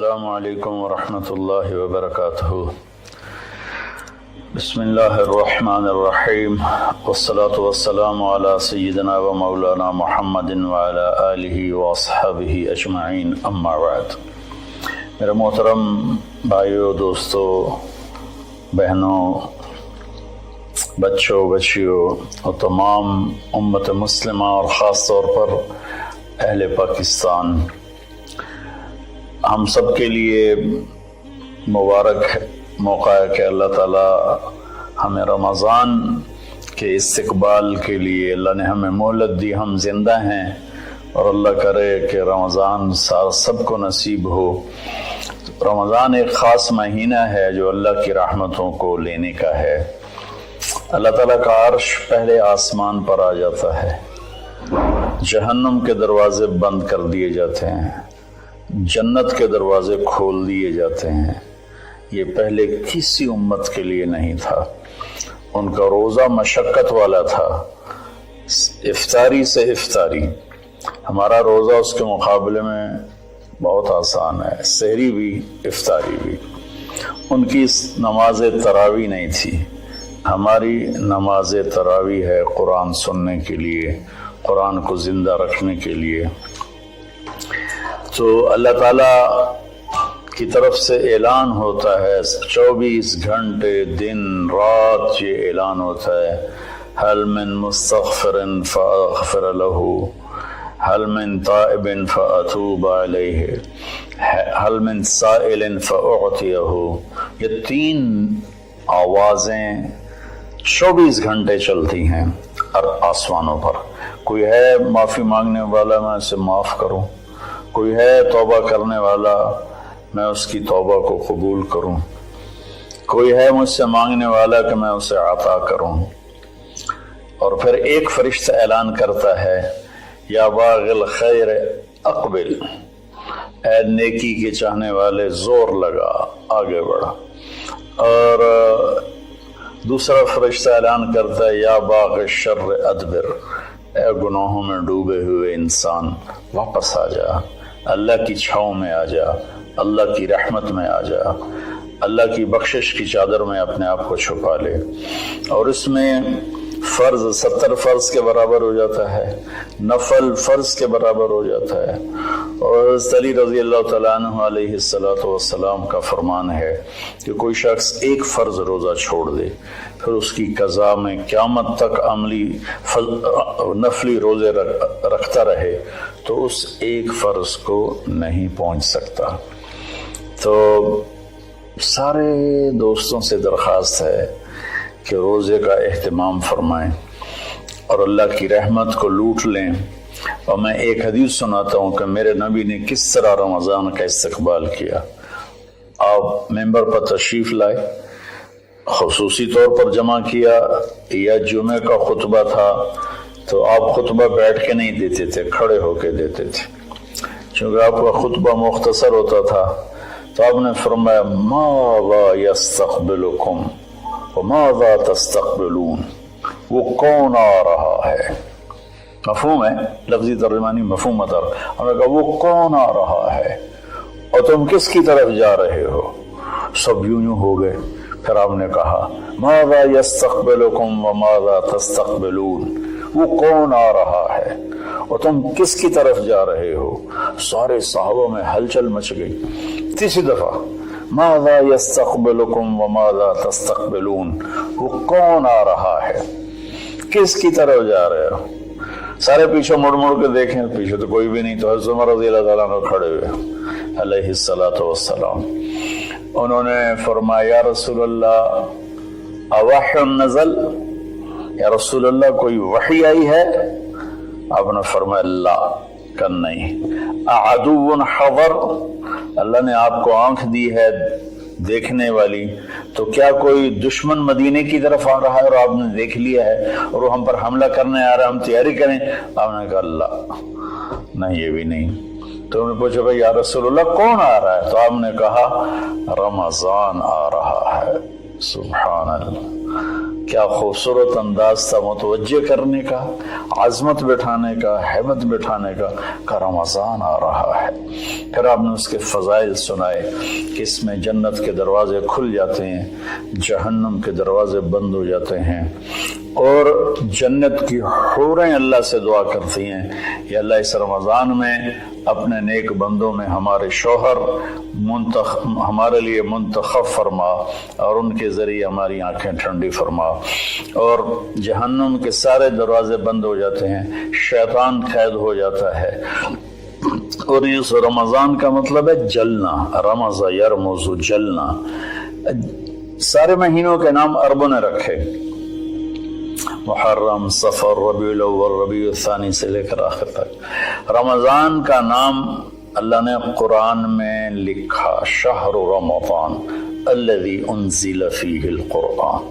السلام علیکم ورحمۃ اللہ وبرکاتہ۔ بسم اللہ الرحمن الرحیم، والصلاة والسلام علی سیدنا و مولانا محمد وعلی آلہ واصحابہ اجمعین، اما بعد۔ میرے محترم بھائیوں، دوستوں، بہنوں، بچوں، بچیوں اور تمام امت مسلمہ اور خاص طور پر اہل پاکستان، ہم سب کے لیے مبارک موقع ہے کہ اللہ تعالیٰ ہمیں رمضان کے استقبال کے لیے اللہ نے ہمیں مہلت دی، ہم زندہ ہیں، اور اللہ کرے کہ رمضان سب کو نصیب ہو۔ رمضان ایک خاص مہینہ ہے جو اللہ کی رحمتوں کو لینے کا ہے۔ اللہ تعالیٰ کا عرش پہلے آسمان پر آ جاتا ہے، جہنم کے دروازے بند کر دیے جاتے ہیں، جنت کے دروازے کھول دیے جاتے ہیں۔ یہ پہلے کسی امت کے لیے نہیں تھا۔ ان کا روزہ مشقت والا تھا، افطاری سے افطاری۔ ہمارا روزہ اس کے مقابلے میں بہت آسان ہے، سحری بھی افطاری بھی۔ ان کی نماز تراویح نہیں تھی، ہماری نماز تراویح ہے قرآن سننے کے لیے، قرآن کو زندہ رکھنے کے لیے۔ تو اللہ تعالیٰ کی طرف سے اعلان ہوتا ہے، 24 گھنٹے دن رات یہ اعلان ہوتا ہے، هل من مستغفر فاغفر له، هل من تائب فاتوب علیہ، هل من سائل فاعطیہ۔ یہ تین آوازیں 24 گھنٹے چلتی ہیں آسمانوں پر۔ کوئی ہے معافی مانگنے والا، میں اسے معاف کروں، کوئی ہے توبہ کرنے والا، میں اس کی توبہ کو قبول کروں، کوئی ہے مجھ سے مانگنے والا کہ میں اسے عطا کروں۔ اور پھر ایک فرشتہ اعلان کرتا ہے، یا باغ الخیر اقبل، اے نیکی کے چاہنے والے زور لگا، آگے بڑھا۔ اور دوسرا فرشتہ اعلان کرتا ہے، یا باغ الشر ادبر، اے گناہوں میں ڈوبے ہوئے انسان واپس آ جا، اللہ کی چھاؤں میں آ جا، اللہ کی رحمت میں آ جا، اللہ کی بخشش کی چادر میں اپنے آپ کو چھپا لے۔ اور اس میں فرض 70 فرض کے برابر ہو جاتا ہے، نفل فرض کے برابر ہو جاتا ہے۔ اور حضرت علی رضی اللہ تعالیٰ عنہ علیہ السلام کا فرمان ہے کہ کوئی شخص ایک فرض روزہ چھوڑ دے، پھر اس کی قضا میں قیامت تک عملی نفلی روزے رکھتا رہے تو اس ایک فرض کو نہیں پہنچ سکتا۔ تو سارے دوستوں سے درخواست ہے کہ روزے کا اہتمام فرمائیں اور اللہ کی رحمت کو لوٹ لیں۔ اور میں ایک حدیث سناتا ہوں کہ میرے نبی نے کس طرح رمضان کا استقبال کیا۔ آپ ممبر پر تشریف لائے، خصوصی طور پر جمع کیا، یا جمعہ کا خطبہ تھا تو آپ خطبہ بیٹھ کے نہیں دیتے تھے، کھڑے ہو کے دیتے تھے، چونکہ آپ کا خطبہ مختصر ہوتا تھا۔ تو آپ نے فرمایا، ماذا یستقبلکم وماذا تستقبلون، وہ کون آ رہا ہے؟ مفہوم ہے، لفظی ترجمانی مفہوم مطلب۔ ہم نے کہا وہ کون آ رہا ہے اور تم کس کی طرف جا رہے ہو؟ سب یوں ہو گئے۔ پھر آپ نے کہا، ماذا یستقبلکم وماذا تستقبلون، وہ کون آ رہا ہے اور تم کس کی طرف جا رہے ہو؟ سارے صحابہ میں ہلچل مچ گئی۔ تیسری دفعہ، ماذا یستقبلکم وماذا تستقبلون، وہ کون آ رہا ہے، کس کی طرف جا رہے ہو؟ سارے پیچھے مڑ مڑ کے دیکھیں، پیچھے تو کوئی بھی نہیں۔ تو حضرت عمر رضی اللہ تعالیٰ عنہ کھڑے ہوئے علیہ السلام، انہوں نے فرمایا، یا رسول اللہ اوحی نزل، یا رسول اللہ کوئی وحی آئی ہے؟ آپ نے فرمایا لا، کن نہیں۔ اعدو حضر، اللہ نے آپ کو آنکھ دی ہے دیکھنے والی، تو کیا کوئی دشمن مدینے کی طرف آ رہا ہے اور آپ نے دیکھ لیا ہے اور وہ ہم پر حملہ کرنے آ رہا ہے، ہم تیاری کریں؟ آپ نے کہا اللہ، نہیں یہ بھی نہیں۔ تو انہوں نے پوچھا، بھائی یا رسول اللہ کون آ رہا ہے؟ تو آپ نے کہا رمضان آ رہا ہے۔ سبحان اللہ، کیا خوبصورت انداز تھا متوجہ کرنے کا، عظمت بٹھانے کا، ہیبت بٹھانے کا رمضان آ رہا ہے۔ پھر آپ نے اس کے فضائل سنائے کہ اس میں جنت کے دروازے کھل جاتے ہیں، جہنم کے دروازے بند ہو جاتے ہیں، اور جنت کی حوریں اللہ سے دعا کرتی ہیں کہ اللہ اس رمضان میں اپنے نیک بندوں میں ہمارے شوہر ہمارے لیے منتخب فرما اور ان کے ذریعے ہماری آنکھیں ٹھنڈی فرما۔ اور جہنم کے سارے دروازے بند ہو جاتے ہیں، شیطان قید ہو جاتا ہے۔ اور اس رمضان کا مطلب ہے جلنا، رمض یرمز، جلنا۔ سارے مہینوں کے نام عربوں نے رکھے، محرم، صفر، ربیع الاول، ربیع الثانی سے لے کر آخر تک۔ رمضان کا نام اللہ نے قرآن میں لکھا، شہر رمضان الذی انزل فیہ القرآن،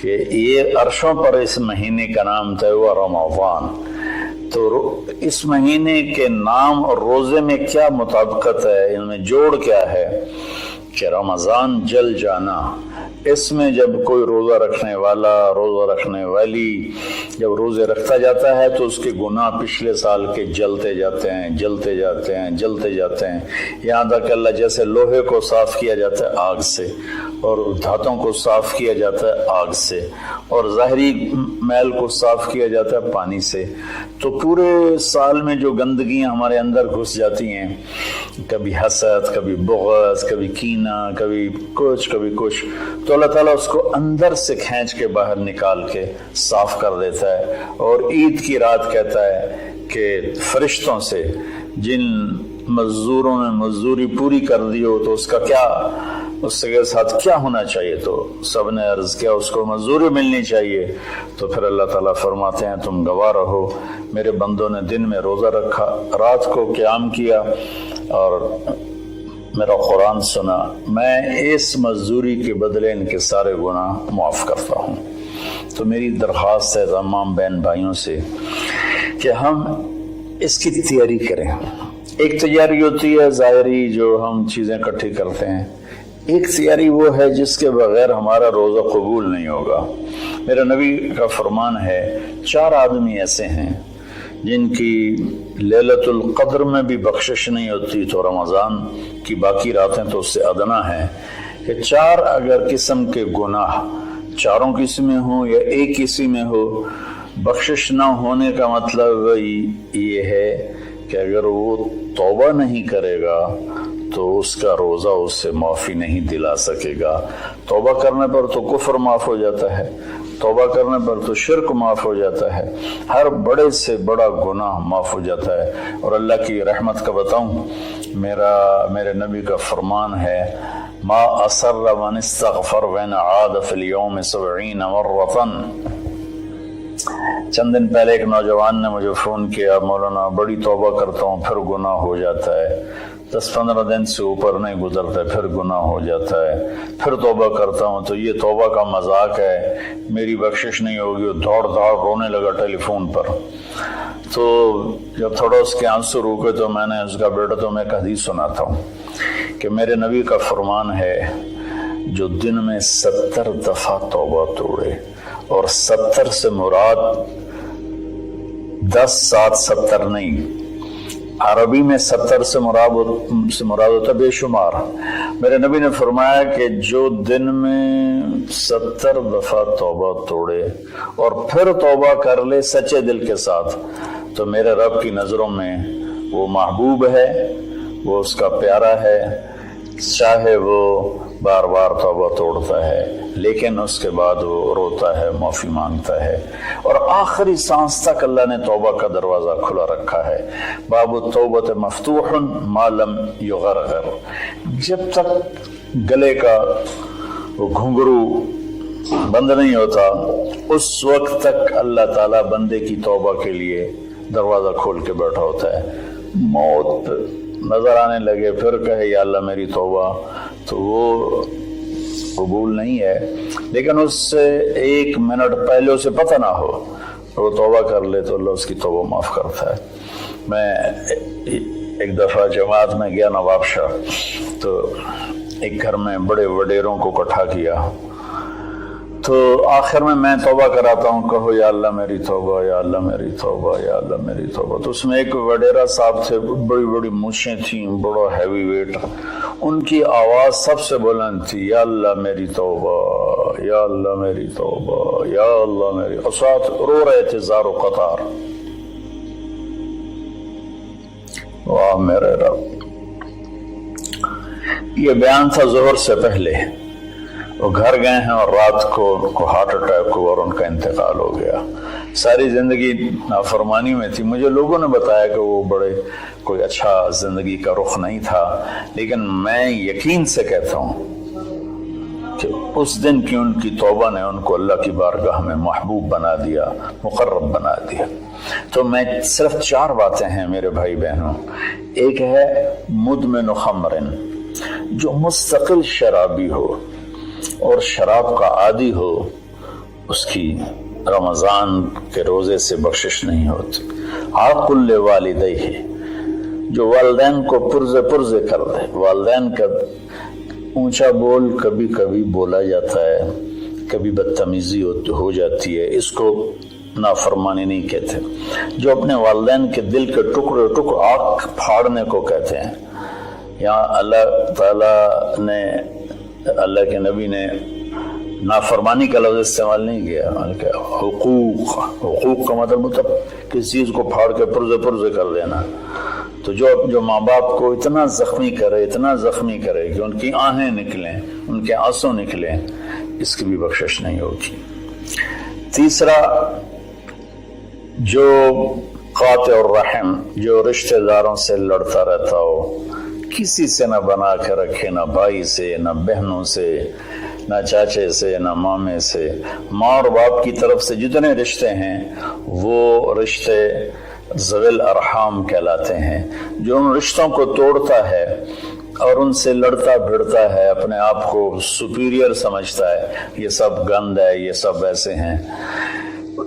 کہ یہ عرشوں پر اس مہینے کا نام طے ہوا رمضان۔ تو اس مہینے کے نام اور روزے میں کیا مطابقت ہے، ان میں جوڑ کیا ہے کہ رمضان جل جانا۔ اس میں جب کوئی روزہ رکھنے والا، روزہ رکھنے والی جب روزے رکھتا جاتا ہے تو اس کے گناہ پچھلے سال کے جلتے جاتے ہیں، جلتے جاتے ہیں، جلتے جاتے ہیں، یہاں تک اللہ جیسے لوہے کو صاف کیا جاتا ہے آگ سے، اور دھاتوں کو صاف کیا جاتا ہے آگ سے، اور ظاہری میل کو صاف کیا جاتا ہے پانی سے۔ تو پورے سال میں جو گندگیاں ہمارے اندر گھس جاتی ہیں، کبھی حسد، کبھی بغض، کبھی کینہ، کبھی کچھ کبھی کچھ، تو اللہ تعالیٰ اس کو اندر سے کھینچ کے باہر نکال کے صاف کر دیتا ہے۔ اور عید کی رات کہتا ہے کہ فرشتوں سے جن مزدوروں نے مزدوری پوری کر دی ہو تو اس کا کیا، اس کے ساتھ کیا ہونا چاہیے، تو سب نے عرض کیا اس کو مزدوری ملنی چاہیے۔ تو پھر اللہ تعالیٰ فرماتے ہیں تم گواہ رہو، میرے بندوں نے دن میں روزہ رکھا، رات کو قیام کیا اور میرا قرآن سنا، میں اس مزدوری کے بدلے ان کے سارے گناہ معاف کرتا ہوں۔ تو میری درخواست ہے تمام بہن بھائیوں سے کہ ہم اس کی تیاری کریں۔ ایک تیاری ہوتی ہے ظاہری جو ہم چیزیں اکٹھی کرتے ہیں، ایک تیاری وہ ہے جس کے بغیر ہمارا روزہ قبول نہیں ہوگا۔ میرے نبی کا فرمان ہے 4 آدمی ایسے ہیں جن کی لیلۃ القدر میں بھی بخشش نہیں ہوتی، تو رمضان کی باقی راتیں تو اس سے ادنا ہیں، کہ 4 اگر قسم کے گناہ، چاروں کسی میں ہوں یا ایک کسی میں ہو، بخشش نہ ہونے کا مطلب یہ ہے کہ اگر وہ توبہ نہیں کرے گا تو اس کا روزہ اس سے معافی نہیں دلا سکے گا۔ توبہ کرنے پر تو کفر معاف ہو جاتا ہے، توبہ کرنے پر تو شرک معاف ہو جاتا ہے، ہر بڑے سے بڑا گناہ معاف ہو جاتا ہے۔ اور اللہ کی رحمت کا بتاؤں، میرے نبی کا فرمان ہے ما اصر من استغفر وین عاد فی اليوم 70 مرۃ۔ چند دن پہلے ایک نوجوان نے مجھے فون کیا، مولانا بڑی توبہ کرتا ہوں پھر گناہ ہو جاتا ہے، 10-15 دن سے اوپر نہیں گزرتا پھر گناہ ہو جاتا ہے، پھر توبہ کرتا ہوں تو یہ توبہ کا مذاق ہے، میری بخشش نہیں ہوگی۔ وہ دوڑ رونے لگا ٹیلی فون پر۔ تو جب تھوڑا اس کے آنسو روکے تو میں نے اس کا بیٹا تو میں ایک حدیث سناتا ہوں کہ میرے نبی کا فرمان ہے جو دن میں 70 دفعہ توبہ توڑے، اور 70 سے مراد 10 7 70 نہیں، عربی میں 70 سے مراد ہوتا بے شمار۔ میرے نبی نے فرمایا کہ جو دن میں 70 دفعہ توبہ توڑے اور پھر توبہ کر لے سچے دل کے ساتھ، تو میرے رب کی نظروں میں وہ محبوب ہے، وہ اس کا پیارا ہے، چاہے وہ بار بار توبہ توڑتا ہے لیکن اس کے بعد وہ روتا ہے، معافی مانگتا ہے، اور آخری سانس تک اللہ نے توبہ کا دروازہ کھلا رکھا ہے۔ باب التوبۃ مفتوح ما لم یغرغر، جب تک گلے کا وہ گھنگرو بند نہیں ہوتا اس وقت تک اللہ تعالیٰ بندے کی توبہ کے لیے دروازہ کھول کے بیٹھا ہوتا ہے۔ موت نظر آنے لگے پھر کہے یا اللہ میری توبہ، تو وہ قبول نہیں ہے، لیکن اس سے 1 منٹ پہلے اسے پتہ نہ ہو وہ توبہ کر لے تو اللہ اس کی توبہ معاف کرتا ہے۔ میں ایک دفعہ جماعت میں گیا نواب شاہ، تو ایک گھر میں بڑے وڈیروں کو اکٹھا کیا، تو آخر میں توبہ کراتا ہوں، کہو یا اللہ میری توبہ، یا اللہ میری توبہ، یا اللہ میری توبہ۔ تو اس میں ایک وڈیرا صاحب تھے، بڑی بڑی مونچھیں تھیں، بڑا ہیوی ویٹ، ان کی آواز سب سے بلند تھی، یا اللہ میری توبہ، یا اللہ میری توبہ، یا اللہ میری، اور ساتھ رو رہے تھے زار و قطار۔ واہ میرے رب! یہ بیان تھا ظہر سے پہلے، وہ گھر گئے ہیں اور رات کو ان کو ہارٹ اٹیک ہوا اور ان کا انتقال ہو گیا۔ ساری زندگی نافرمانی میں تھی۔ مجھے لوگوں نے بتایا کہ وہ بڑے کوئی اچھا زندگی کا رخ نہیں تھا، لیکن میں یقین سے کہتا ہوں کہ اس دن کی ان کی توبہ نے ان کو اللہ کی بارگاہ میں محبوب بنا دیا، مقرب بنا دیا۔ تو میں صرف 4 باتیں ہیں میرے بھائی بہنوں۔ ایک ہے مدمن خمر، جو مستقل شرابی ہو اور شراب کا عادی ہو، اس کی رمضان کے روزے سے بخشش نہیں ہوتی۔ عاقل لوالدیہ، جو والدین کو پرزے کر دے۔ والدین کا اونچا بول کبھی کبھی بولا جاتا ہے، کبھی بدتمیزی ہو جاتی ہے، اس کو نافرمانی نہیں کہتے۔ جو اپنے والدین کے دل کے ٹکڑے آنکھ پھاڑنے کو کہتے ہیں۔ یہاں اللہ تعالیٰ نے، اللہ کے نبی نے نافرمانی کا لفظ استعمال نہیں کیا، بلکہ حقوق کا مطلب کسی چیز کو پھاڑ کے پرزے کر دینا۔ تو جو ماں باپ کو اتنا زخمی کرے کہ ان کی آہیں نکلیں، ان کے آنسو نکلیں، اس کی بھی بخشش نہیں ہوگی۔ تیسرا، جو قاطع الرحم، جو رشتہ داروں سے لڑتا رہتا ہو، کسی سے نہ بنا کے رکھے، نہ بھائی سے، نہ بہنوں سے، نہ چاچے سے، نہ مامے سے۔ ماں اور باپ کی طرف سے جتنے رشتے ہیں وہ رشتے ذوی الارحام کہلاتے ہیں۔ جو ان رشتوں کو توڑتا ہے اور ان سے لڑتا بھڑتا ہے، اپنے آپ کو سپیریئر سمجھتا ہے، یہ سب گند ہے، یہ سب ایسے ہیں،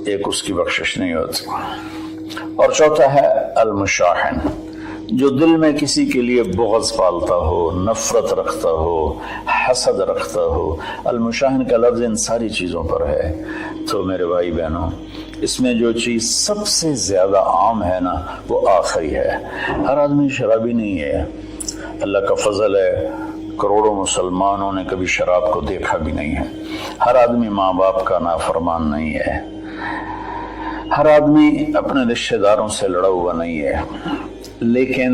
ایک اس کی بخشش نہیں ہوتی۔ اور چوتھا ہے المشاحن، جو دل میں کسی کے لیے بغض پالتا ہو، نفرت رکھتا ہو، حسد رکھتا ہو۔ المشاحن کا لفظ ان ساری چیزوں پر ہے۔ تو میرے بھائی بہنوں، اس میں جو چیز سب سے زیادہ عام ہے نا، وہ آخری ہے۔ ہر آدمی شرابی نہیں ہے، اللہ کا فضل ہے، کروڑوں مسلمانوں نے کبھی شراب کو دیکھا بھی نہیں ہے۔ ہر آدمی ماں باپ کا نافرمان نہیں ہے، ہر آدمی اپنے رشتہ داروں سے لڑا ہوا نہیں ہے، لیکن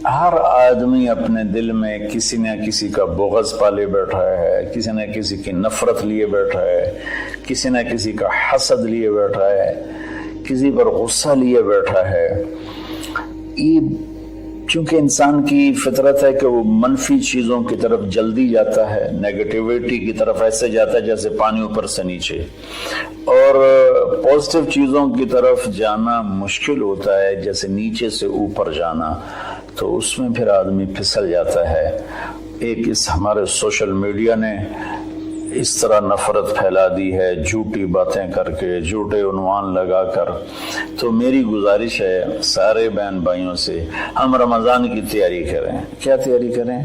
ہر آدمی اپنے دل میں کسی نہ کسی کا بغض پالے بیٹھا ہے، کسی نہ کسی کی نفرت لیے بیٹھا ہے، کسی نہ کسی کا حسد لیے بیٹھا ہے، کسی پر غصہ لیے بیٹھا ہے۔ یہ چونکہ انسان کی فطرت ہے کہ وہ منفی چیزوں کی طرف جلدی جاتا ہے، نیگیٹیویٹی کی طرف ایسے جاتا ہے جیسے پانی اوپر سے نیچے، اور پازیٹیو چیزوں کی طرف جانا مشکل ہوتا ہے جیسے نیچے سے اوپر جانا۔ تو اس میں پھر آدمی پھسل جاتا ہے۔ ایک اس ہمارے سوشل میڈیا نے اس طرح نفرت پھیلا دی ہے، جھوٹی باتیں کر کے، جھوٹے عنوان لگا کر۔ تو میری گزارش ہے سارے بہن بھائیوں سے، ہم رمضان کی تیاری کریں۔ کیا تیاری کریں؟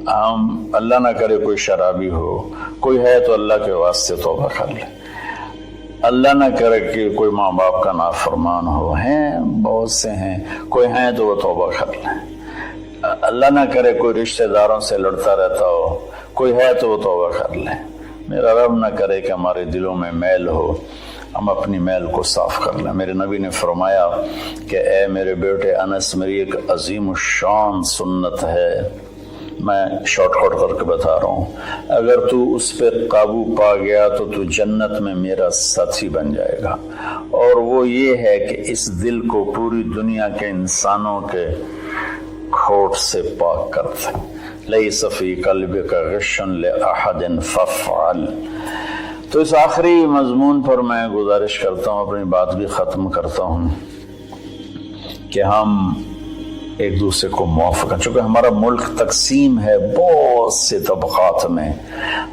ہم اللہ نہ کرے کوئی شرابی ہو، کوئی ہے تو اللہ کے واسطے توبہ کر لے۔ اللہ نہ کرے کہ کوئی ماں باپ کا نافرمان ہو، ہیں بہت سے ہیں، کوئی ہیں تو وہ توبہ کر لیں۔ اللہ نہ کرے کوئی رشتہ داروں سے لڑتا رہتا ہو، کوئی ہے تو وہ توبہ کر لیں۔ میرا رب نہ کرے کہ ہمارے دلوں میں میل ہو، ہم اپنی میل کو صاف کر لیں۔ میرے نبی نے فرمایا کہ اے میرے بیٹے انس، میری ایک عظیم الشان سنت ہے، میں شارٹ کٹ کر کے بتا رہا ہوں، اگر تو اس پہ قابو پا گیا تو جنت میں میرا ساتھی بن جائے گا۔ اور وہ یہ ہے کہ اس دل کو پوری دنیا کے انسانوں کے کھوٹ سے پاک کر دے۔ لیس فی قلبک غش لأحد فافعل۔ تو اس آخری مضمون پر میں گزارش کرتا ہوں، اپنی بات بھی ختم کرتا ہوں، کہ ہم ایک دوسرے کو معاف کریں۔ چونکہ ہمارا ملک تقسیم ہے بہت سے طبقات میں،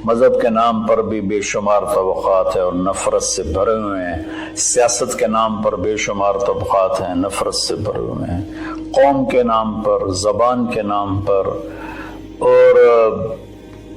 مذہب کے نام پر بھی بے شمار طبقات ہیں اور نفرت سے بھرے ہوئے ہیں، سیاست کے نام پر بے شمار طبقات ہیں، نفرت سے بھرے ہوئے ہیں، قوم کے نام پر، زبان کے نام پر، اور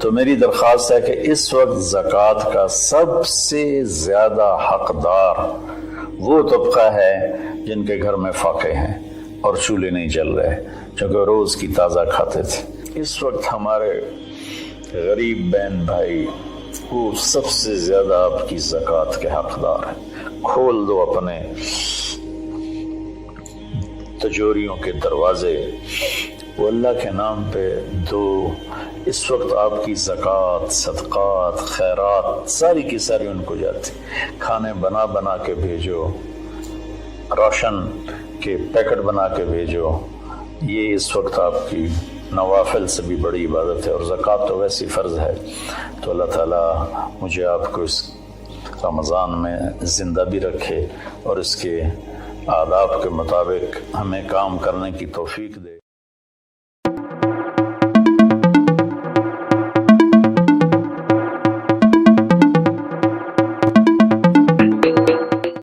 تو میری درخواست ہے کہ اس وقت زکوٰۃ کا سب سے زیادہ حقدار وہ طبقہ ہے جن کے گھر میں فاقے ہیں اور چولہے نہیں جل رہے، چونکہ روز کی تازہ کھاتے تھے۔ اس وقت ہمارے غریب بہن بھائی وہ سب سے زیادہ آپ کی زکوٰۃ کے حقدار ہیں۔ کھول دو اپنے تجوریوں کے دروازے، وہ اللہ کے نام پہ دو۔ اس وقت آپ کی زکوٰۃ، صدقات، خیرات ساری کی ساری ان کو جاتی، کھانے بنا بنا کے بھیجو، راشن کے پیکٹ بنا کے بھیجو۔ یہ اس وقت آپ کی نوافل سے بھی بڑی عبادت ہے، اور زکوٰۃ تو ویسی فرض ہے۔ تو اللہ تعالیٰ مجھے آپ کو اس رمضان میں زندہ بھی رکھے اور اس کے آداب کے مطابق ہمیں کام کرنے کی توفیق دے۔